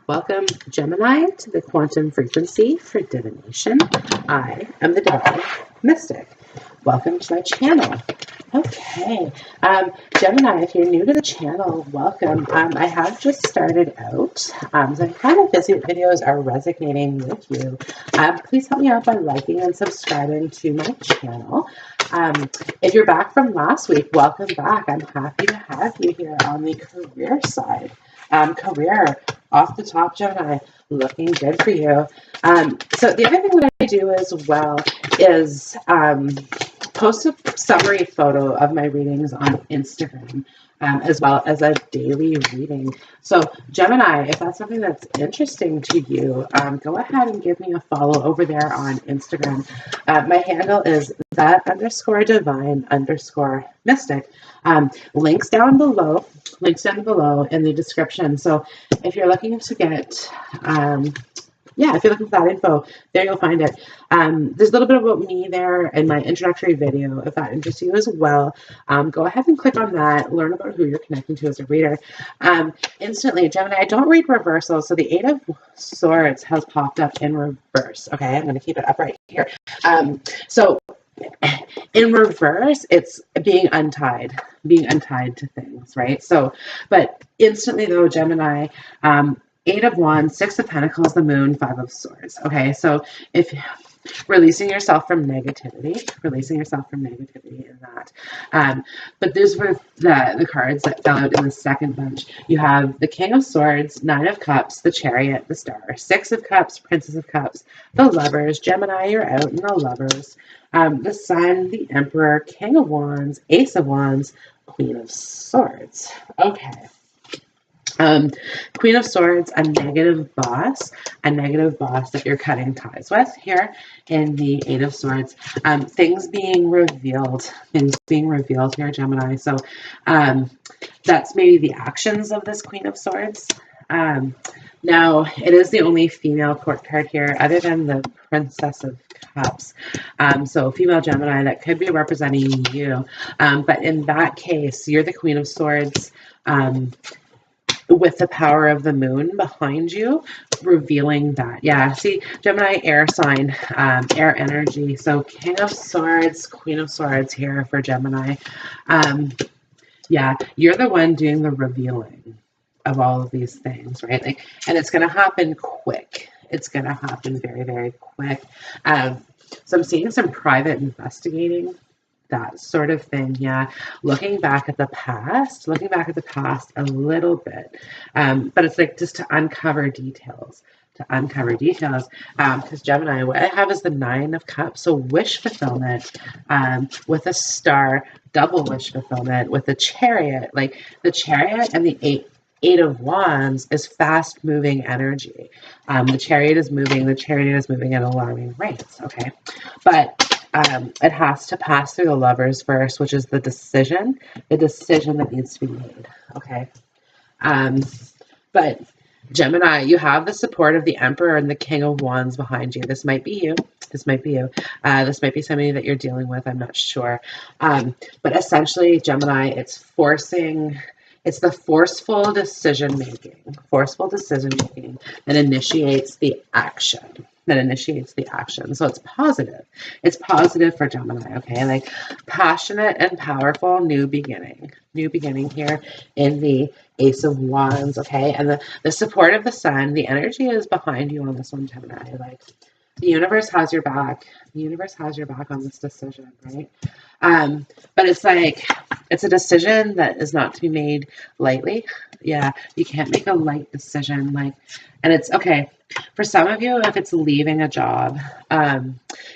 Welcome, Gemini, to the quantum frequency for divination. I am the divine mystic. Welcome to my channel. Okay, Gemini, if you're new to the channel, welcome. I have just started out, so I'm kind of busy with videos are resonating with you. Please help me out by liking and subscribing to my channel. If you're back from last week, welcome back. I'm happy to have you here on the career side. Career off the top, Gemini, looking good for you. So the other thing that I do as well is post a summary photo of my readings on Instagram, as well as a daily reading. So Gemini, if that's something that's interesting to you, go ahead and give me a follow over there on Instagram. My handle is that_divine_mystic. Links down below in the description. So if you're looking to get, if you're looking for that info, there you'll find it. There's a little bit about me there in my introductory video. If that interests you as well, go ahead and click on that, learn about who you're connecting to as a reader. Instantly, Gemini, I don't read reversals, so the Eight of Swords has popped up in reverse. Okay, I'm going to keep it up right here. So in reverse, it's being untied to things, right? So, but instantly though, Gemini, Eight of Wands, Six of Pentacles, the Moon, Five of Swords. Okay, so if releasing yourself from negativity in that. But these were the cards that fell out in the second bunch. You have the King of Swords, Nine of Cups, the Chariot, the Star, Six of Cups, Princess of Cups, the Lovers. Gemini, you're out in the Lovers. The Sun, the Emperor, King of Wands, Ace of Wands, Queen of Swords. Okay. Queen of Swords, a negative boss that you're cutting ties with here in the Eight of Swords. Things being revealed here, Gemini. So that's maybe the actions of this Queen of Swords. Now, it is the only female court card here other than the Princess of Cups. So female Gemini, that could be representing you. But in that case, you're the Queen of Swords. With the power of the moon behind you, revealing that. Yeah, see, Gemini, air sign, air energy. So King of Swords, Queen of Swords here for Gemini. Yeah, you're the one doing the revealing of all of these things, right? Like, and it's going to happen quick. It's going to happen very, very quick. So I'm seeing some private investigating, that sort of thing. Yeah, looking back at the past a little bit, but it's like just to uncover details, because Gemini, what I have is the Nine of Cups, so wish fulfillment, with a Star, double wish fulfillment, with the Chariot. Like the Chariot and the Eight of Wands is fast moving energy. The Chariot is moving at alarming rates. Okay, but it has to pass through the Lovers first, which is the decision that needs to be made. Okay. But Gemini, you have the support of the Emperor and the King of Wands behind you. This might be you. This might be somebody that you're dealing with. I'm not sure. But essentially, Gemini, it's the forceful decision making that initiates the action. So it's positive. It's positive for Gemini, okay? Like passionate and powerful new beginning here in the Ace of Wands, okay? And the support of the Sun, the energy is behind you on this one, Gemini. Like the universe has your back. On this decision, right? But it's like, it's a decision that is not to be made lightly. Yeah, you can't make a light decision. Like, and it's okay. For some of you, if it's leaving a job,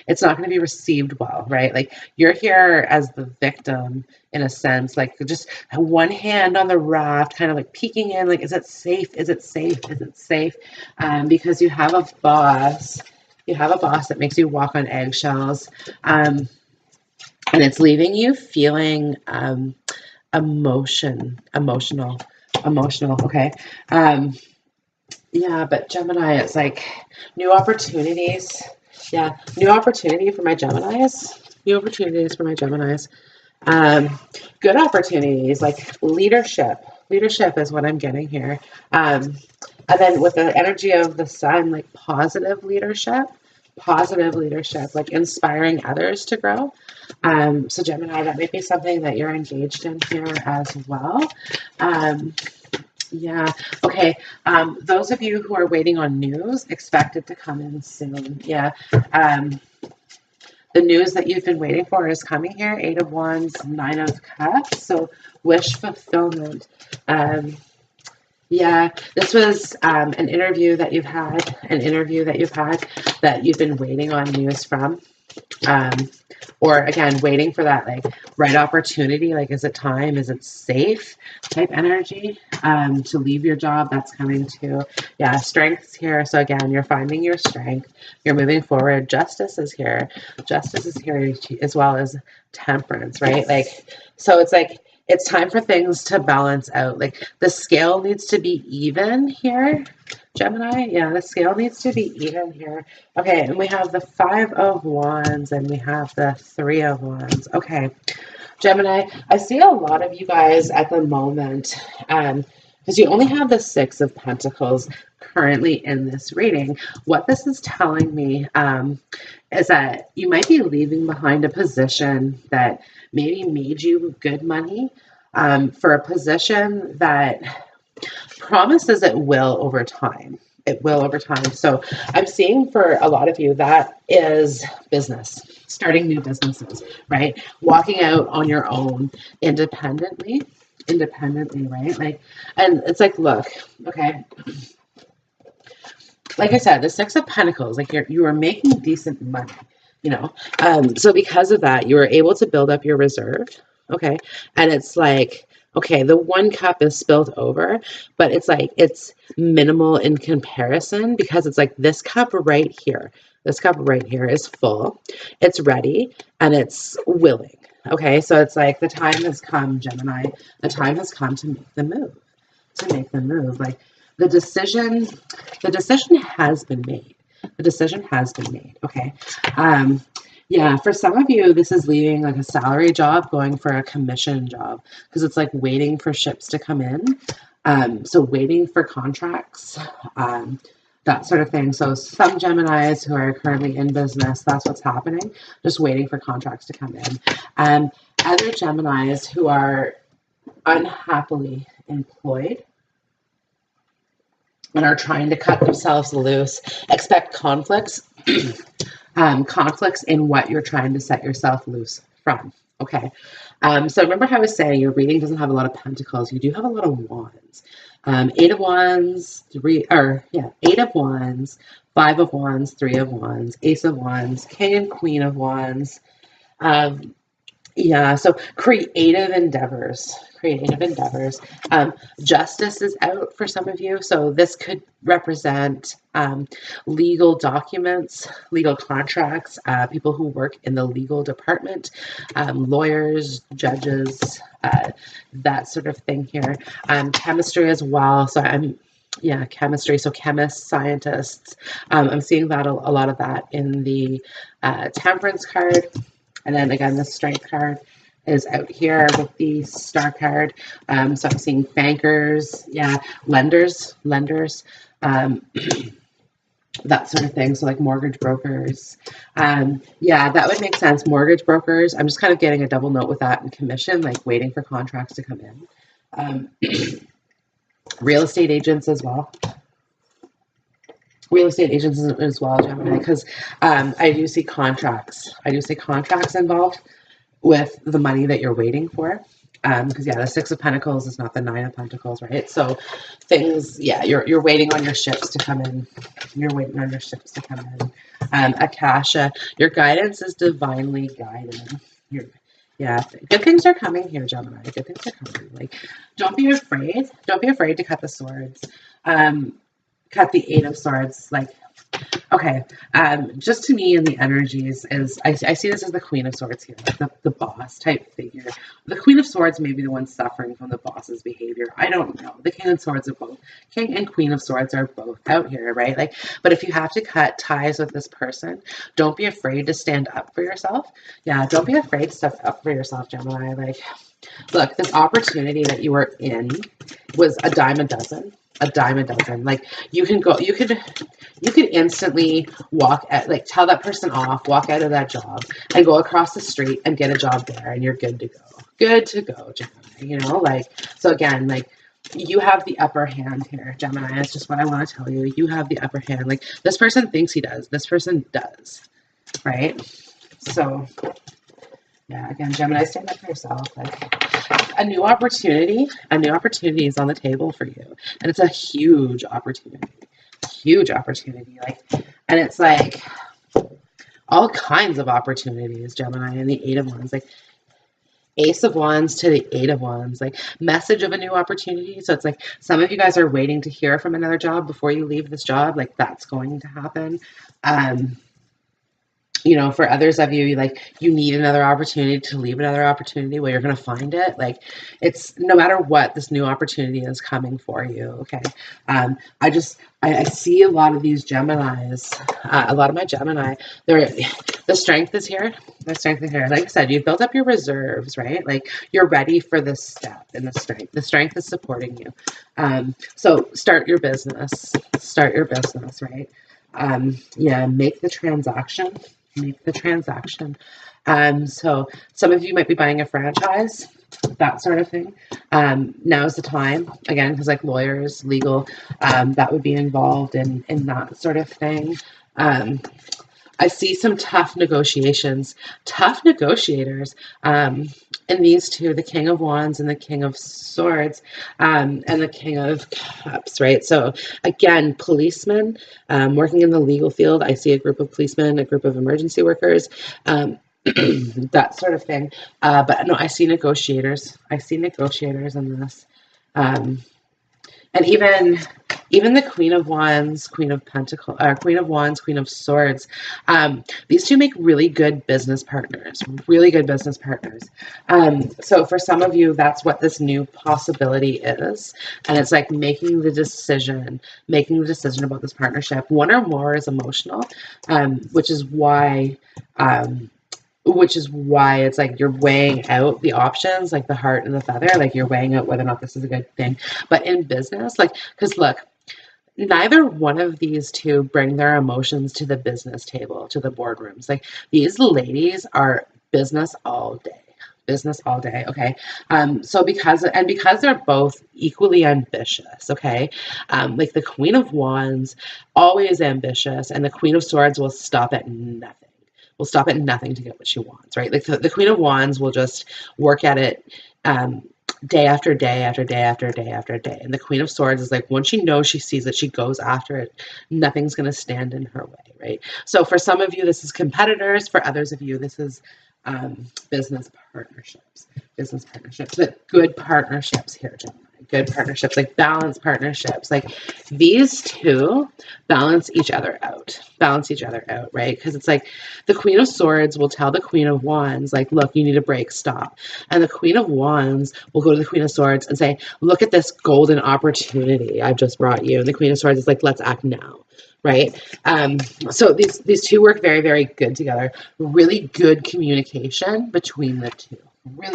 it's not going to be received well, right? Like you're here as the victim in a sense, like just one hand on the raft, kind of like peeking in, like, is it safe? Because you have a boss. That makes you walk on eggshells. And it's leaving you feeling emotional. Okay. Yeah, but Gemini, it's like new opportunities. Yeah, new opportunity for my Geminis. Good opportunities, like leadership. Leadership is what I'm getting here. And then with the energy of the sun, like positive leadership, like inspiring others to grow. So Gemini, that might be something that you're engaged in here as well. Yeah. Okay. Those of you who are waiting on news, expect it to come in soon. Yeah. The news that you've been waiting for is coming here. 8 of Wands, 9 of Cups. So wish fulfillment. Yeah, this was an interview that you've had, that you've been waiting on news from. Or again, waiting for that like right opportunity. Like, is it time? Is it safe? Type energy to leave your job. That's coming too. Yeah, strength's here. So again, you're finding your strength. You're moving forward. Justice is here. Justice is here as well as temperance, right? Like, so it's like it's time for things to balance out. Like the scale needs to be even here. Gemini, yeah, the scale needs to be even here. Okay, and we have the 5 of Wands and we have the 3 of Wands. Okay, Gemini, I see a lot of you guys at the moment, because you only have the 6 of Pentacles currently in this reading. What this is telling me is that you might be leaving behind a position that maybe made you good money for a position that promises it will over time. It will over time. So I'm seeing for a lot of you that is business, starting new businesses, right? Walking out on your own independently, right? Like, and it's like, look, okay. Like I said, the 6 of Pentacles, like you are making decent money, you know. So because of that, you were able to build up your reserve, okay? And it's like, okay, the 1 cup is spilled over, but it's like it's minimal in comparison because it's like this cup right here. This cup right here is full. It's ready and it's willing. Okay, so it's like the time has come, Gemini. The time has come to make the move. Like the decision has been made. The decision has been made. Okay. Yeah, for some of you, this is leaving like a salary job, going for a commission job, because it's like waiting for ships to come in. So waiting for contracts, that sort of thing. So some Geminis who are currently in business, that's what's happening, just waiting for contracts to come in. Other Geminis who are unhappily employed and are trying to cut themselves loose, expect conflicts. Conflicts in what you're trying to set yourself loose from. Okay. So remember how I was saying your reading doesn't have a lot of pentacles. You do have a lot of wands. 8 of Wands, 8 of Wands, 5 of Wands, 3 of Wands, Ace of Wands, King and Queen of Wands. Yeah, so creative endeavors. Justice is out for some of you. So this could represent legal documents, legal contracts, people who work in the legal department, lawyers, judges, that sort of thing here. Chemistry as well. So chemistry. So chemists, scientists. I'm seeing that a lot of that in the Temperance card. And then again, the Strength card is out here with the Star card. So I'm seeing bankers, lenders, that sort of thing. So like mortgage brokers. That would make sense. Mortgage brokers. I'm just kind of getting a double note with that and commission, like waiting for contracts to come in. Real estate agents as well. Gemini, because I do see contracts. Involved with the money that you're waiting for. Because the 6 of Pentacles is not the 9 of Pentacles, right? So things, you're waiting on your ships to come in. Akasha, your guidance is divinely guided. Good things are coming here, Gemini. Good things are coming. Like, don't be afraid. Don't be afraid to cut the swords. Cut the 8 of Swords. Like, okay, just to me in the energies is, I see this as the Queen of Swords here, like the boss type figure. The Queen of Swords may be the one suffering from the boss's behavior. I don't know. The King and Swords are both. King and Queen of Swords are both out here, right? Like, but if you have to cut ties with this person, don't be afraid to stand up for yourself. Yeah, don't be afraid to step up for yourself, Gemini. Like, Look, this opportunity that you were in was a dime a dozen. A dime a dozen. Like you could instantly walk at, like, tell that person off, walk out of that job and go across the street and get a job there, and you're good to go. Good to go, Gemini, you know, like, so again, like, you have the upper hand here, Gemini. That's just what I want to tell you. You have the upper hand. Like, this person thinks he does. This person does, right? So, yeah, again, Gemini, stand up for yourself. Like, a new opportunity is on the table for you. And it's a huge opportunity. Huge opportunity. Like, and it's like all kinds of opportunities, Gemini, and the Eight of Wands. Like, Ace of Wands to the Eight of Wands, like, message of a new opportunity. So it's like some of you guys are waiting to hear from another job before you leave this job. Like, that's going to happen. You know, for others of you, like, you need another opportunity to leave another opportunity where you're going to find it. Like, it's no matter what, this new opportunity is coming for you. Okay. I see a lot of these Geminis, a lot of my Gemini, the strength is here. The strength is here. Like I said, you've built up your reserves, right? Like, you're ready for this step in the strength. The strength is supporting you. So start your business, right? Yeah, make the transaction. So some of you might be buying a franchise, that sort of thing. Now's the time, again, because, like, lawyers, legal, that would be involved in that sort of thing. I see some tough negotiations, tough negotiators, in these two, the King of Wands and the King of Swords, and the King of Cups, right? So again, policemen, working in the legal field, I see a group of policemen, a group of emergency workers, that sort of thing. But no, I see negotiators. I see negotiators in this. And even the Queen of Wands, Queen of Pentacles, Queen of Wands, Queen of Swords, these two make really good business partners, so for some of you, that's what this new possibility is. And it's like making the decision about this partnership. One or more is emotional, which is why it's like you're weighing out the options, like the heart and the feather, like you're weighing out whether or not this is a good thing. But in business, like, because look, neither one of these two bring their emotions to the business table, to the boardrooms. Like, these ladies are business all day. Okay. So because they're both equally ambitious, okay. Like, the Queen of Wands, always ambitious, and the Queen of Swords will stop at nothing. To get what she wants, right? Like, the Queen of Wands will just work at it, day after day after day after day after day. And the Queen of Swords is like, once she knows, she sees it, she goes after it. Nothing's going to stand in her way, right? So for some of you, this is competitors. For others of you, this is business partnerships, but good partnerships here, Gemini. Good partnerships, like balanced partnerships. Like, these two balance each other out, right? Because it's like the Queen of Swords will tell the Queen of Wands, like, look, you need a break, stop. And the Queen of Wands will go to the Queen of Swords and say, look at this golden opportunity I've just brought you. And the Queen of Swords is like, let's act now. Right. So these two work very, very good together. Really good communication between the two. Right?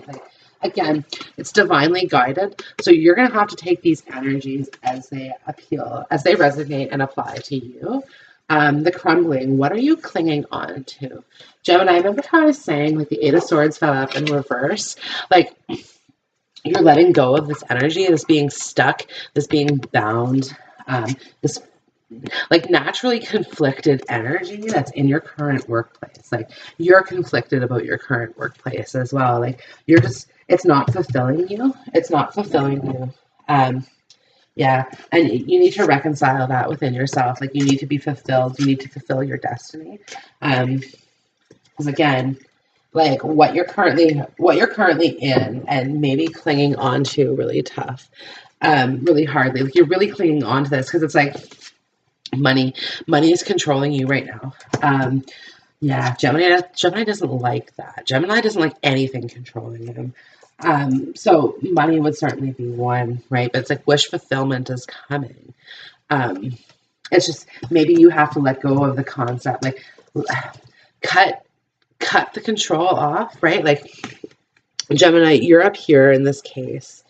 Like, again, it's divinely guided. So you're going to have to take these energies as they resonate and apply to you. The crumbling, what are you clinging on to? Gemini, remember how I was saying, like, the Eight of Swords fell up in reverse? Like, you're letting go of this energy, this being stuck, this being bound, this, like, naturally conflicted energy that's in your current workplace. Like, you're conflicted about your current workplace as well. Like, it's not fulfilling you. Yeah, and you need to reconcile that within yourself. Like, you need to be fulfilled. You need to fulfill your destiny. Because again, like, what you're currently in and maybe clinging on to really tough, really hardly. Like, you're really clinging on to this because it's like money is controlling you right now. Yeah, Gemini doesn't like that. Gemini doesn't like anything controlling him. So money would certainly be one, right? But it's like wish fulfillment is coming. It's just maybe you have to let go of the concept, like cut cut the control off, right? Like Gemini, you're up here in this case.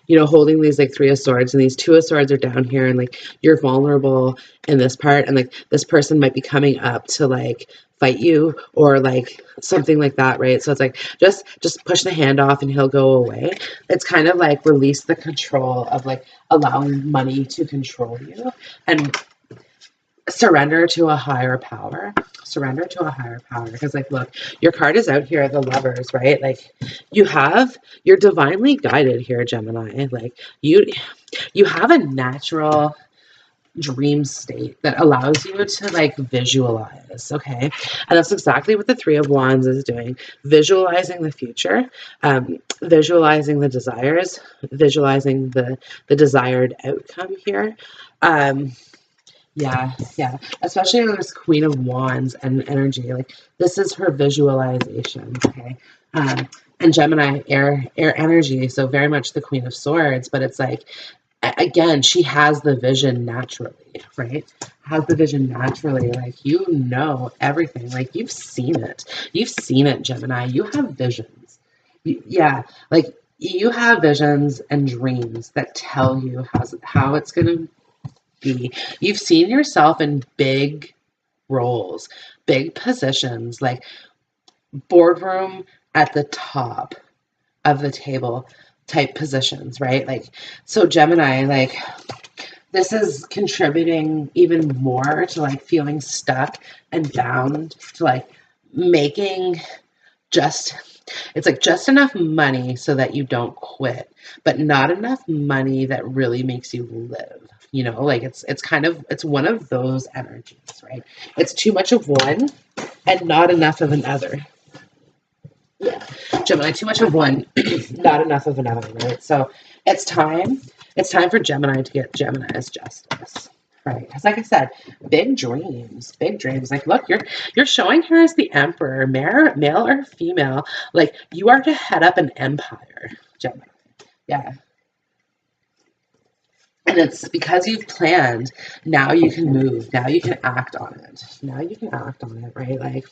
You know, holding these like Three of Swords, and these Two of Swords are down here, and like you're vulnerable in this part, and like this person might be coming up to like fight you or like something like that, right? So it's like just push the hand off and he'll go away. It's kind of like release the control of like allowing money to control you and surrender to a higher power. Surrender to a higher power. Because like, look, your card is out here, the Lovers, right? Like you're divinely guided here, Gemini. Like you have a natural dream state that allows you to like visualize, okay? And that's exactly what the Three of Wands is doing. Visualizing the future, visualizing the desires, visualizing the desired outcome here. Yeah, especially with this Queen of Wands and energy. Like this is her visualization, okay? And Gemini, air energy, so very much the Queen of Swords, but it's like, again, she has the vision naturally, right? Has the vision naturally, like you know everything, like you've seen it. You've seen it, Gemini. You have visions. Yeah, like you have visions and dreams that tell you how it's going to be. You've seen yourself in big roles, big positions, like boardroom at the top of the table type positions, right? Like, so Gemini, like this is contributing even more to like feeling stuck and bound to like making it's like just enough money so that you don't quit, but not enough money that really makes you live. You know, like it's one of those energies, right? It's too much of one and not enough of another. Yeah, Gemini, too much of one, not enough of another, right? So it's time for Gemini to get Gemini's justice, right? Because like I said, big dreams. Like, look, you're showing her as the emperor, male or female. Like, you are to head up an empire, Gemini. Yeah. And it's because you've planned, now you can move, now you can act on it. Right? Like,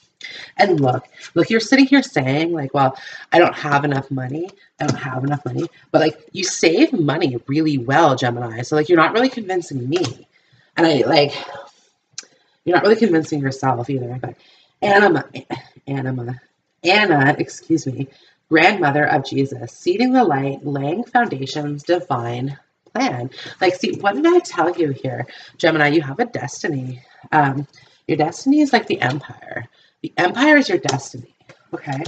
and look, you're sitting here saying like, well, I don't have enough money. But like you save money really well, Gemini. So like you're not really convincing me. And you're not really convincing yourself either. But Anna, excuse me, grandmother of Jesus, seeding the light, laying foundations, divine plan. Like, see, what did I tell you here, Gemini? You have a destiny. Your destiny is like the empire. The empire is your destiny. Okay.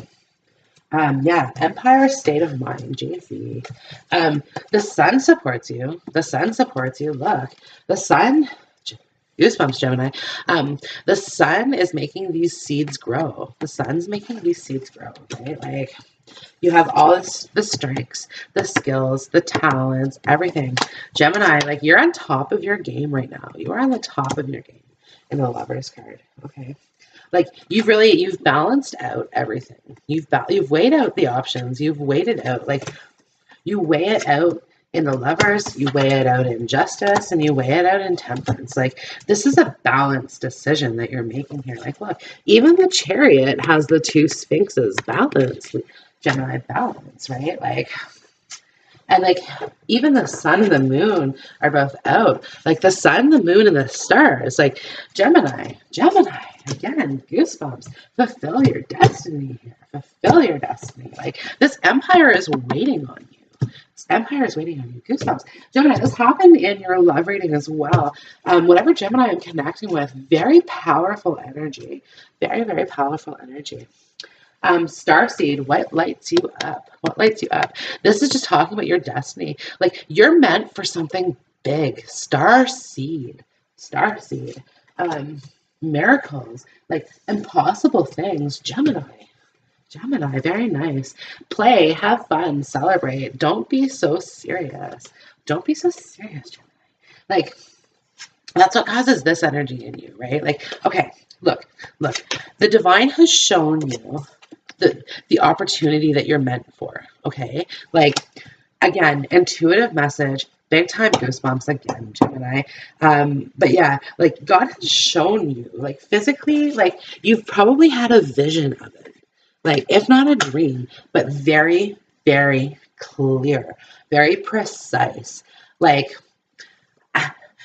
Yeah, empire, state of mind, JC. The sun supports you. Look, the sun. Goosebumps, Gemini. The sun is making these seeds grow. Right? Like, you have all the strengths, the skills, the talents, everything. Gemini, like you're on top of your game right now. You are on the top of your game in the Lovers card. Okay. Like you've balanced out everything. You've weighed out the options. You've weighed it out. Like you weigh it out in the Lovers, you weigh it out in Justice, and you weigh it out in Temperance. Like this is a balanced decision that you're making here. Like look, even the Chariot has the two Sphinxes. Balance, Gemini, balance, right? Like, and like even the sun and the moon are both out. Like the sun, the moon, and the stars. Like Gemini, again, goosebumps. Fulfill your destiny here. Like this empire is waiting on you. Goosebumps. Gemini, this happened in your love reading as well. Whatever Gemini I'm connecting with, very powerful energy. Very, very powerful energy. Starseed, what lights you up? This is just talking about your destiny. Like you're meant for something big. Starseed. Miracles, like impossible things. Gemini, very nice. Play, have fun, celebrate. Don't be so serious. Gemini. Like that's what causes this energy in you, right? Like, okay, look. The divine has shown you the opportunity that you're meant for, okay? Like, again, intuitive message, big time goosebumps again, Gemini. But yeah, like God has shown you, like physically, like you've probably had a vision of it, like if not a dream, but very, very clear, very precise, like.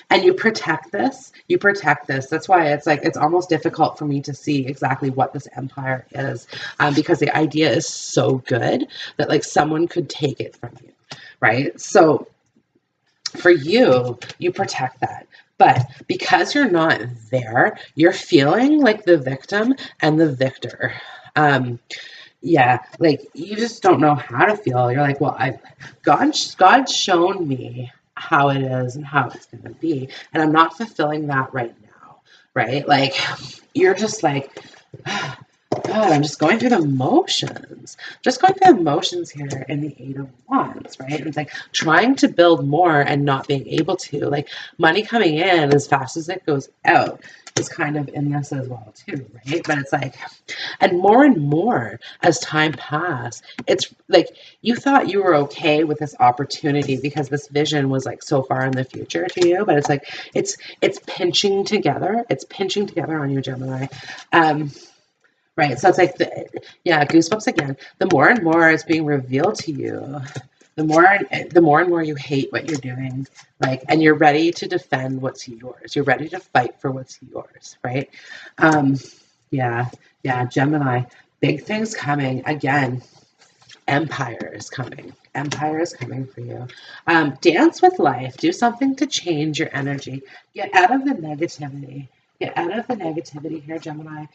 And you protect this. You protect this. That's why it's like it's almost difficult for me to see exactly what this empire is, because the idea is so good that like someone could take it from you, right? So for you, you protect that. But because you're not there, you're feeling like the victim and the victor. Yeah, like you just don't know how to feel. You're like, well, God's shown me how it is and how it's going to be, and I'm not fulfilling that right now, right? Like you're just like, God, I'm just going through the motions. Just going through the motions here in the Eight of Wands, right? It's like trying to build more and not being able to. Like money coming in as fast as it goes out is kind of in this as well too, right? But it's like, and more as time passed, it's like you thought you were okay with this opportunity because this vision was like so far in the future to you, but it's like it's pinching together. It's pinching together on you, Gemini. Right. So it's like, yeah, goosebumps again. The more and more is being revealed to you, the more and more you hate what you're doing, like, and you're ready to defend what's yours. You're ready to fight for what's yours, right? Yeah, Gemini, big things coming again. Empire is coming. Empire is coming for you. Dance with life. Do something to change your energy. Get out of the negativity. Get out of the negativity here, Gemini.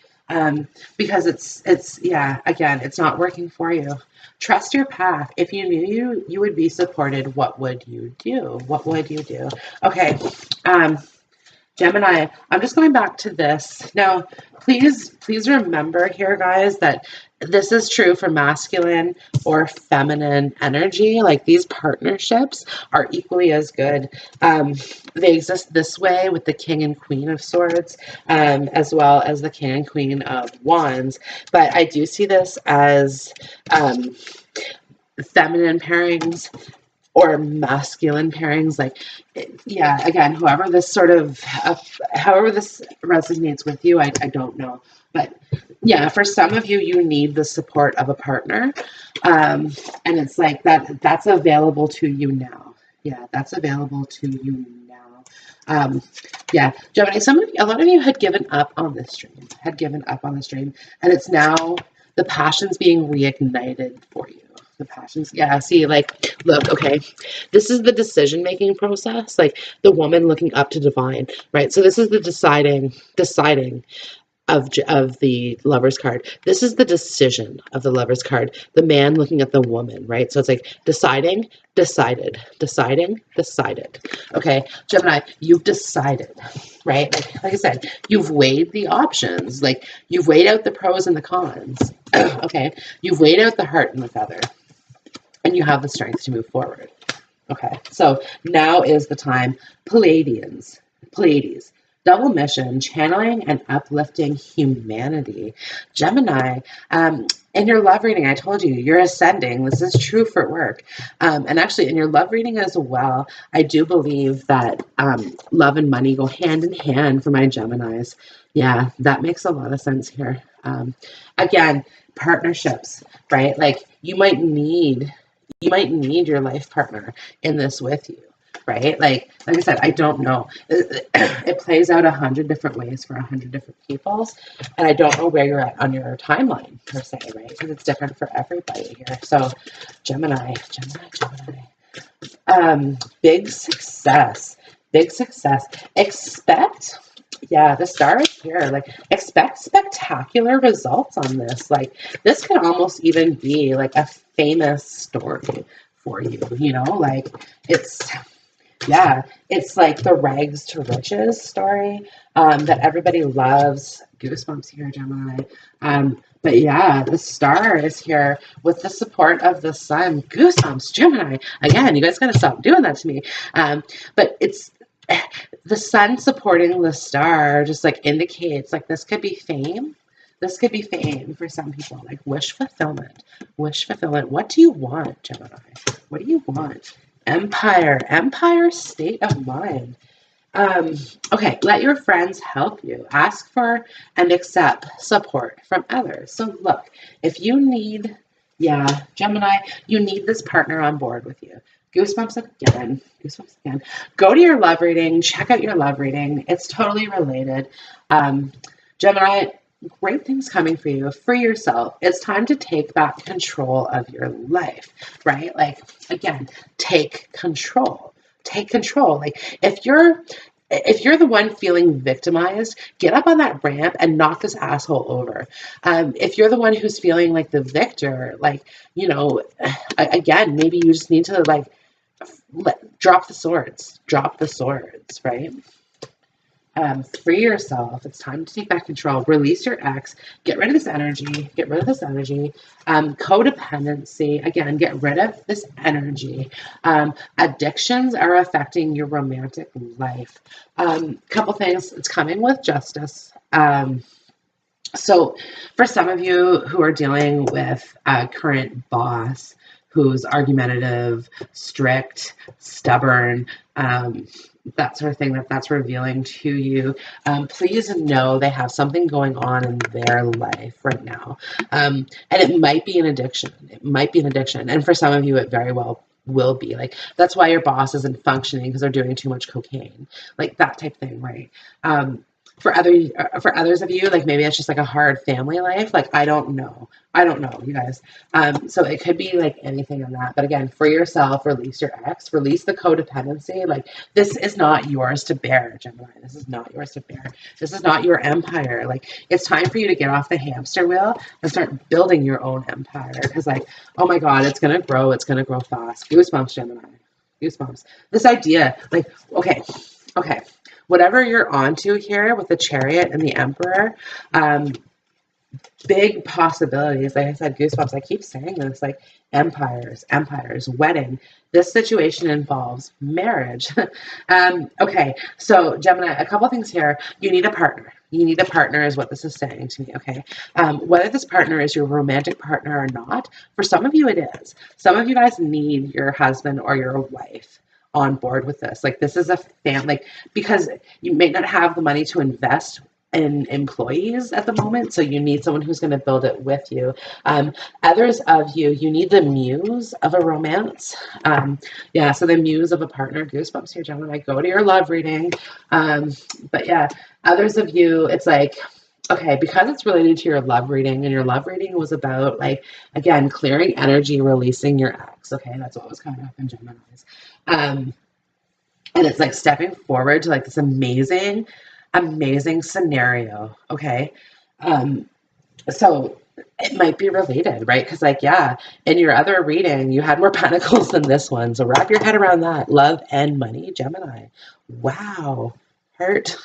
Because it's yeah, again, it's not working for you. Trust your path. If you knew you would be supported, what would you do? What would you do? Okay. Gemini, I'm just going back to this. Now, please remember here, guys, that this is true for masculine or feminine energy. Like these partnerships are equally as good. They exist this way with the King and Queen of Swords, as well as the King and Queen of Wands. But I do see this as feminine pairings or masculine pairings, like, yeah, again, however this resonates with you, I don't know, but yeah, for some of you, you need the support of a partner, and it's like that's available to you now. Yeah, that's available to you now. Yeah, Gemini, a lot of you had given up on this dream, and it's now the passion's being reignited for you. The passions, yeah, see, like, look, okay, this is the decision-making process, like the woman looking up to divine, right? So this is the deciding of the Lover's card. This is the decision of the Lover's card. The man looking at the woman, right? So it's like deciding, decided. Okay, Gemini, you've decided, right? Like I said, you've weighed the options. Like you've weighed out the pros and the cons. Okay, you've weighed out the heart and the feather, and you have the strength to move forward. Okay, so now is the time. Pleiades, double mission, channeling and uplifting humanity. Gemini, in your love reading, I told you, you're ascending. This is true for work. And actually, in your love reading as well, I do believe that love and money go hand in hand for my Geminis. Yeah, that makes a lot of sense here. Again, partnerships, right? Like you might need your life partner in this with you, right? Like I said, I don't know. It plays out 100 different ways for 100 different people, and I don't know where you're at on your timeline per se, right? Because it's different for everybody here. So, Gemini. Big success. Expect. Yeah, the star is here. Like, expect spectacular results on this. Like, this could almost even be like a famous story for you, you know? Like, it's like the rags to riches story that everybody loves. Goosebumps here, Gemini. But yeah, the star is here with the support of the sun. Goosebumps, Gemini. Again, you guys gotta stop doing that to me. But it's the sun supporting the star just like indicates like this could be fame. This could be fame for some people, like wish fulfillment. What do you want, Gemini? What do you want? Empire state of mind. Okay, let your friends help you. Ask for and accept support from others. So look, if you need, yeah, Gemini, you need this partner on board with you. Goosebumps again. Goosebumps again. Go to your love reading. Check out your love reading. It's totally related. Um, Gemini, great things coming for you. Free yourself. It's time to take back control of your life, right? Like, again, take control. Take control. Like, if you're the one feeling victimized, get up on that ramp and knock this asshole over. If you're the one who's feeling like the victor, like, again, maybe you just need to like drop the swords, right? Free yourself. It's time to take back control. Release your ex. Get rid of this energy. Get rid of this energy. Codependency. Again, get rid of this energy. Addictions are affecting your romantic life. Couple things. It's coming with justice. So for some of you who are dealing with a current boss who's argumentative, strict, stubborn, that sort of thing, that's revealing to you, please know they have something going on in their life right now. And it might be an addiction. It might be an addiction. And for some of you, it very well will be. Like, that's why your boss isn't functioning, because they're doing too much cocaine. Like, that type thing, right? For others of you, like, maybe it's just like a hard family life. Like, I don't know, you guys. So it could be like anything on that. But again, free yourself, release your ex, release the codependency. Like, this is not yours to bear, Gemini. This is not yours to bear. This is not your empire. Like, it's time for you to get off the hamster wheel and start building your own empire. Because, like, oh my God, it's gonna grow. It's gonna grow fast. Goosebumps, Gemini. Goosebumps. This idea, like, okay. Whatever you're onto here with the Chariot and the Emperor, big possibilities. Like I said, goosebumps. I keep saying this, like, empires, wedding. This situation involves marriage. Okay, so Gemini, a couple things here. You need a partner. You need a partner is what this is saying to me, okay? Whether this partner is your romantic partner or not, for some of you it is. Some of you guys need your husband or your wife on board with this. Like, this is a family, like, because you may not have the money to invest in employees at the moment, so you need someone who's going to build it with you. Others of you, you need the muse of a romance. Yeah, so the muse of a partner. Goosebumps here, Gemini. Go to your love reading. But yeah, others of you, it's like, okay, because it's related to your love reading, and your love reading was about, like, again, clearing energy, releasing your ex. Okay, that's what was coming up in Gemini's. And it's like stepping forward to like this amazing scenario. Okay. So it might be related, right? Because, like, yeah, in your other reading, you had more pentacles than this one. So wrap your head around that. Love and money, Gemini. Wow. Hurt.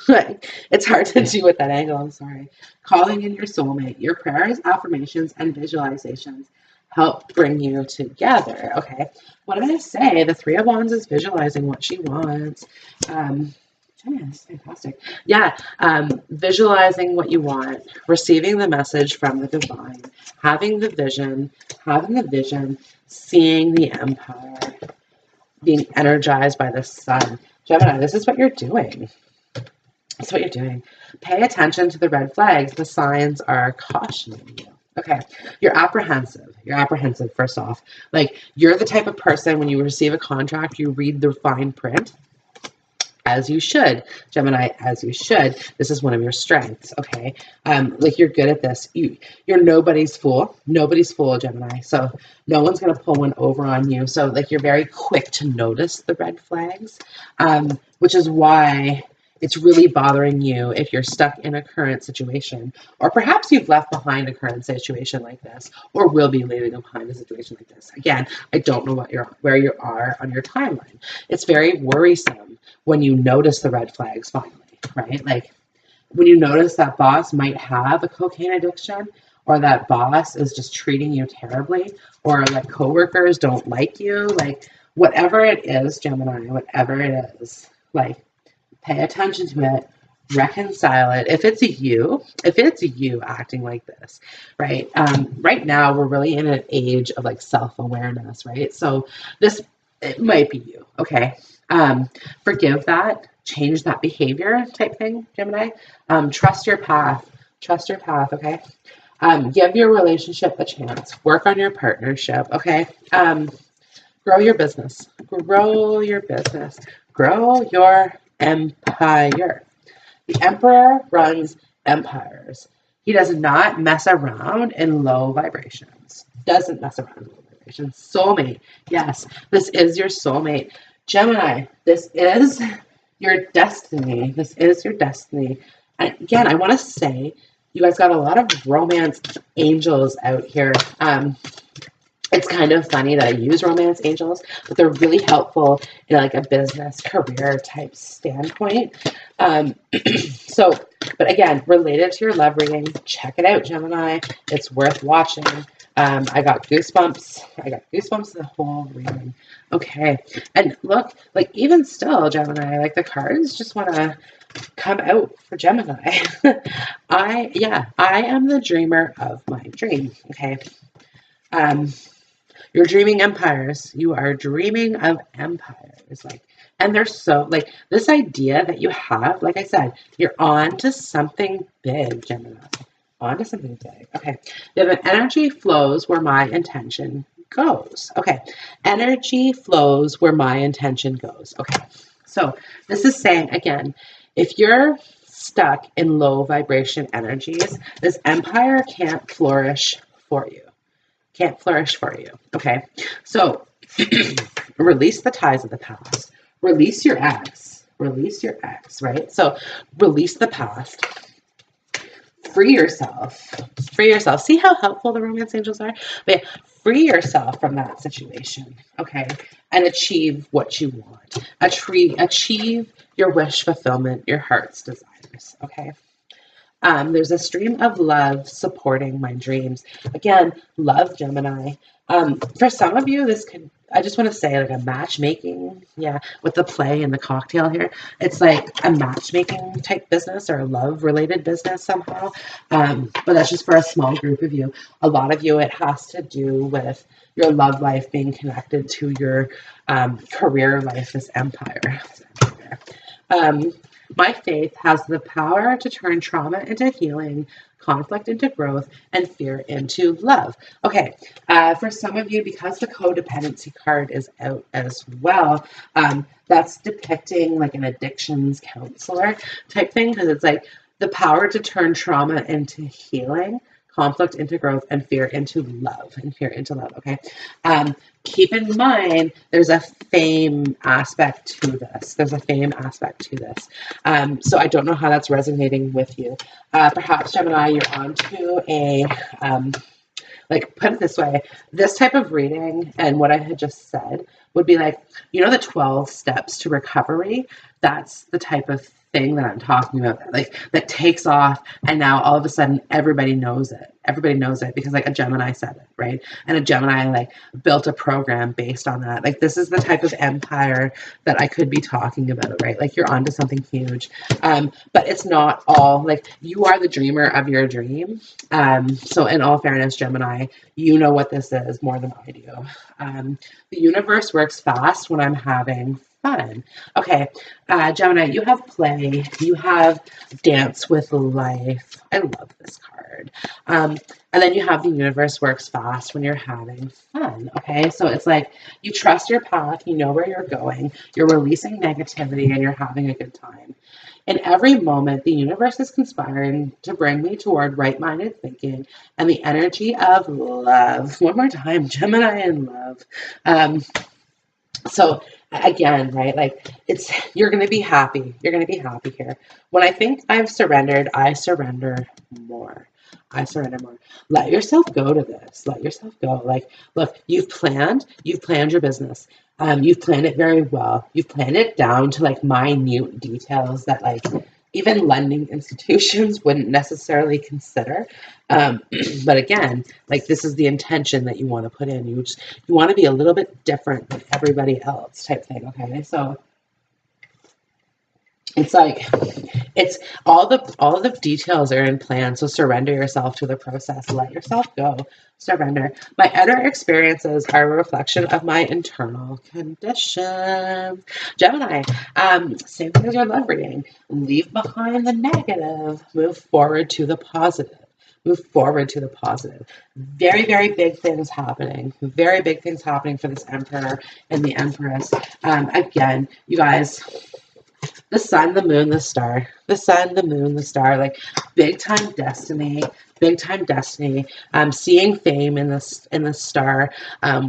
It's hard to do with that angle. I'm sorry. Calling in your soulmate. Your prayers, affirmations, and visualizations help bring you together. Okay. What did I say? The Three of Wands is visualizing what she wants. That's fantastic. Yeah, visualizing what you want, receiving the message from the divine, having the vision, seeing the empire, being energized by the sun. Gemini, this is what you're doing. That's what you're doing. Pay attention to the red flags. The signs are cautioning you. Okay, you're apprehensive. First off. Like, you're the type of person, when you receive a contract, you read the fine print. As you should, Gemini, as you should. This is one of your strengths, okay? Like, you're good at this. You're nobody's fool. Nobody's fool, Gemini. So no one's going to pull one over on you. So, like, you're very quick to notice the red flags, which is why it's really bothering you if you're stuck in a current situation, or perhaps you've left behind a current situation like this, or will be leaving behind a situation like this. Again, I don't know where you are on your timeline. It's very worrisome when you notice the red flags finally, right? Like, when you notice that boss might have a cocaine addiction, or that boss is just treating you terribly, or like coworkers don't like you, like, whatever it is, Gemini, whatever it is, like, pay attention to it, reconcile it. If it's you acting like this, right? Right now, we're really in an age of like self-awareness, right? So this it might be you. Okay. Forgive that, change that behavior type thing, Gemini. Trust your path. Trust your path. Okay. Give your relationship a chance. Work on your partnership. Okay. Grow your business. Grow your business. Grow your empire. The emperor runs empires. He does not mess around in low vibrations. Doesn't mess around in low vibrations. Soulmate. Yes, this is your soulmate. Gemini, this is your destiny. This is your destiny. And again, I want to say you guys got a lot of romance angels out here. It's kind of funny that I use romance angels, but they're really helpful in like a business career type standpoint. So, but again, related to your love reading, check it out, Gemini. It's worth watching. I got goosebumps. I got goosebumps the whole reading. Okay. And look, like even still, Gemini, like the cards just want to come out for Gemini. I am the dreamer of my dream. Okay. You're dreaming empires. You are dreaming of empires. Like, and they're so like this idea that you have, like I said, you're on to something big, Gemini. On to something big. Okay. The energy flows where my intention goes. Okay. Energy flows where my intention goes. Okay. So this is saying again, if you're stuck in low vibration energies, this empire can't flourish for you. Can't flourish for you. Okay. So release the ties of the past. Release your ex. Release your ex, right? So release the past. Free yourself. Free yourself. See how helpful the romance angels are? But yeah, free yourself from that situation. Okay. And achieve what you want. Achieve your wish fulfillment, your heart's desires. Okay. There's a stream of love supporting my dreams. Again, love, Gemini. For some of you, this could, I just want to say, like a matchmaking, yeah, with the play and the cocktail here. It's like a matchmaking type business or a love related business somehow. But that's just for a small group of you. A lot of you, it has to do with your love life being connected to your career life as empire. My faith has the power to turn trauma into healing, conflict into growth, and fear into love. Okay, for some of you, because the codependency card is out as well, that's depicting like an addictions counselor type thing, because it's like the power to turn trauma into healing, conflict into growth, and fear into love. Okay. Keep in mind, there's a fame aspect to this. So I don't know how that's resonating with you. Perhaps, Gemini, you're onto a, like, put it this way, this type of reading and what I had just said would be like, you know, the 12 steps to recovery. That's the type of thing that I'm talking about, like that takes off and now all of a sudden everybody knows it because like a Gemini said it, right? And a Gemini like built a program based on that. Like this is the type of empire that I could be talking about, right? Like you're onto something huge, but it's not all like you are the dreamer of your dream. So in all fairness, Gemini, you know what this is more than I do. The universe works fast when I'm having fun. Okay, Gemini, you have play, you have dance with life. I love this card. And then you have the universe works fast when you're having fun. Okay, so it's like you trust your path, you know where you're going, you're releasing negativity, and you're having a good time. In every moment, the universe is conspiring to bring me toward right-minded thinking and the energy of love. One more time, Gemini and love. So again, right, like it's, you're going to be happy. You're going to be happy here. When I think I've surrendered, I surrender more. Let yourself go to this. Let yourself go. Like, look, you've planned your business. You've planned it very well. You've planned it down to like minute details that like even lending institutions wouldn't necessarily consider. But again, like this is the intention that you want to put in. You want to be a little bit different than everybody else type thing. Okay, so it's like it's all the details are in plan. So surrender yourself to the process. Let yourself go. Surrender. My inner experiences are a reflection of my internal conditions. Gemini, same thing as your love reading. Leave behind the negative. Move forward to the positive. Move forward to the positive. Very, very big things happening. Very big things happening for this Emperor and the Empress. Again, you guys, the sun, the moon, the star. The sun, the moon, the star. Like big time destiny. Big time destiny. Seeing fame in the star.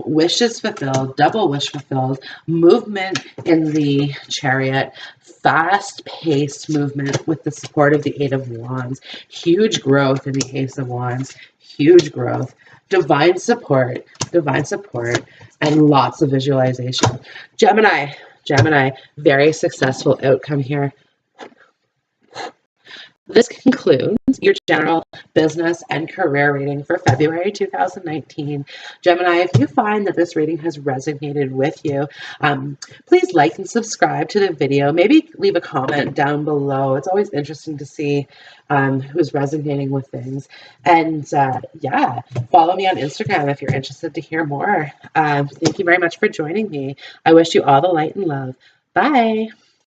Wishes fulfilled. Double wish fulfilled. Movement in the Chariot. Fast paced movement with the support of the Eight of Wands. Huge growth in the Ace of Wands. Huge growth. Divine support. Divine support. And lots of visualization. Gemini. Gemini, very successful outcome here. This concludes your general business and career reading for February 2019. Gemini, if you find that this reading has resonated with you, please like and subscribe to the video. Maybe leave a comment down below. It's always interesting to see who's resonating with things. And yeah, follow me on Instagram if you're interested to hear more. Thank you very much for joining me. I wish you all the light and love. Bye.